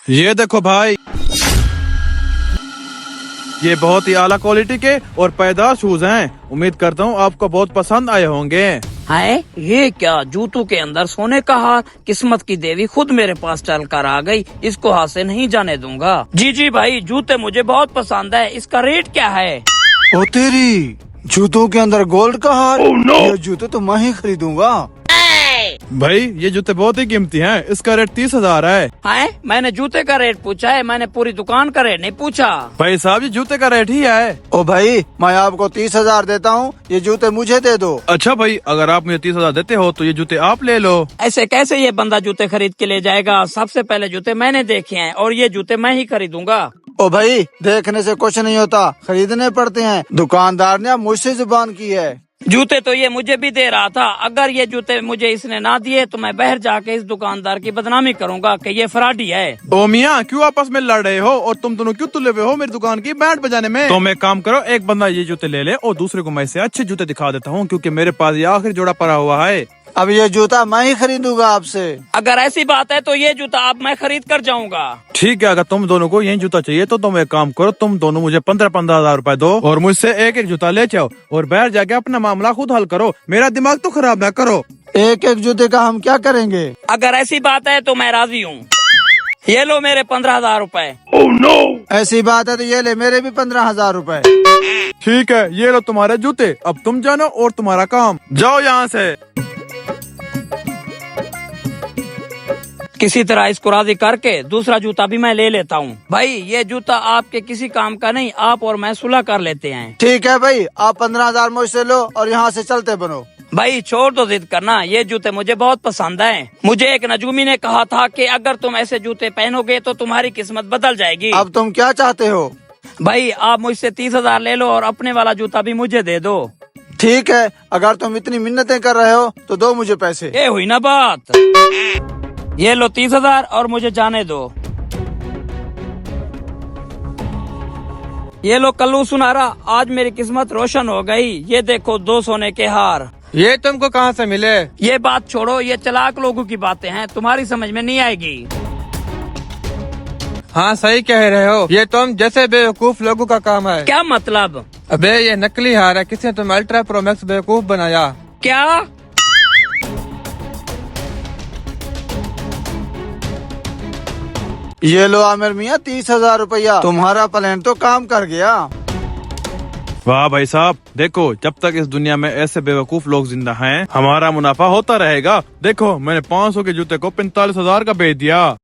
ये देखो भाई, ये बहुत ही आला क्वालिटी के और पायदार शूज हैं। उम्मीद करता हूँ आपको बहुत पसंद आए होंगे। है ये क्या, जूतों के अंदर सोने का हार। किस्मत की देवी खुद मेरे पास चल कर आ गई, इसको हाथ से नहीं जाने दूंगा। जी भाई, जूते मुझे बहुत पसंद है। इसका रेट क्या है? ओ तेरी, जूतों के अंदर गोल्ड का हार। ये जूते तो मैं ही खरीदूंगा। भाई ये जूते बहुत ही कीमती हैं, इसका रेट 30,000 है। मैंने जूते का रेट पूछा है, मैंने पूरी दुकान का रेट नहीं पूछा। भाई साहब ये जूते का रेट ही है। ओ भाई, मैं आपको 30,000 देता हूँ, ये जूते मुझे दे दो। अच्छा भाई, अगर आप मुझे 30,000 देते हो तो ये जूते आप ले लो। ऐसे कैसे ये बंदा जूते खरीद के ले जाएगा? सबसे पहले जूते मैंने देखे हैं और ये जूते मैं ही खरीदूंगा। ओ भाई, देखने से कुछ नहीं होता, खरीदने पड़ते हैं। दुकानदार ने मुझसे जुबान की है। जूते तो ये मुझे भी दे रहा था। अगर ये जूते मुझे इसने ना दिए तो मैं बाहर जाके इस दुकानदार की बदनामी करूंगा कि ये फराडी है। ओ मियाँ, क्यों आपस में लड़ रहे हो और तुम दोनों क्यों तुले हुए हो मेरी दुकान की बैंड बजाने में? तो मैं काम करो, एक बंदा ये जूते ले ले और दूसरे को मैं से अच्छे जूते दिखा देता हूँ, क्योंकि मेरे पास ये आखिरी जोड़ा पड़ा हुआ है। अब ये जूता मैं ही खरीदूंगा आपसे। अगर ऐसी बात है तो ये जूता अब मैं खरीद कर जाऊंगा। ठीक है, अगर तुम दोनों को यही जूता चाहिए तो तुम एक काम करो, तुम दोनों मुझे 15,000 रुपए दो और मुझसे एक जूता ले जाओ और बाहर जाके अपना मामला खुद हल करो। मेरा दिमाग तो खराब ना करो। एक जूते का हम क्या करेंगे? अगर ऐसी बात है तो मैं राजी हूँ। ये लो मेरे 15,000 रुपए। ऐसी बात है तो ये ले मेरे भी 15,000 रुपए। ठीक है, ये लो तुम्हारे जूते, अब तुम जानो और तुम्हारा काम। जाओ यहाँ से। किसी तरह इसको राजी करके दूसरा जूता भी मैं ले लेता हूँ। भाई ये जूता आपके किसी काम का नहीं, आप और मैं सुलह कर लेते हैं। ठीक है भाई, आप 15,000 मुझसे लो और यहाँ से चलते बनो। भाई छोड़ दो जिद करना, ये जूते मुझे बहुत पसंद हैं। मुझे एक नजूमी ने कहा था कि अगर तुम ऐसे जूते पहनोगे तो तुम्हारी किस्मत बदल जाएगी। अब तुम क्या चाहते हो? भाई आप मुझसे 30,000 ले लो और अपने वाला जूता भी मुझे दे दो। ठीक है, अगर तुम इतनी मिन्नतें कर रहे हो तो दो मुझे पैसे। ये हुई ना बात। ये लो 30,000 और मुझे जाने दो। ये लो कल्लू सुनारा, आज मेरी किस्मत रोशन हो गई। ये देखो 2 सोने के हार। ये तुमको कहाँ से मिले? ये बात छोड़ो, ये चालाक लोगों की बातें हैं, तुम्हारी समझ में नहीं आएगी। हाँ सही कह रहे हो, ये तुम जैसे बेवकूफ लोगों का काम है। क्या मतलब? अबे ये नकली हार है, किसने तुम अल्ट्रा प्रो मैक्स बेवकूफ बनाया? क्या? ये लो आमिर मियाँ 30,000 रुपया, तुम्हारा प्लान तो काम कर गया। वाह भाई साहब, देखो जब तक इस दुनिया में ऐसे बेवकूफ लोग जिंदा हैं, हमारा मुनाफा होता रहेगा। देखो मैंने 500 के जूते को 45,000 का बेच दिया।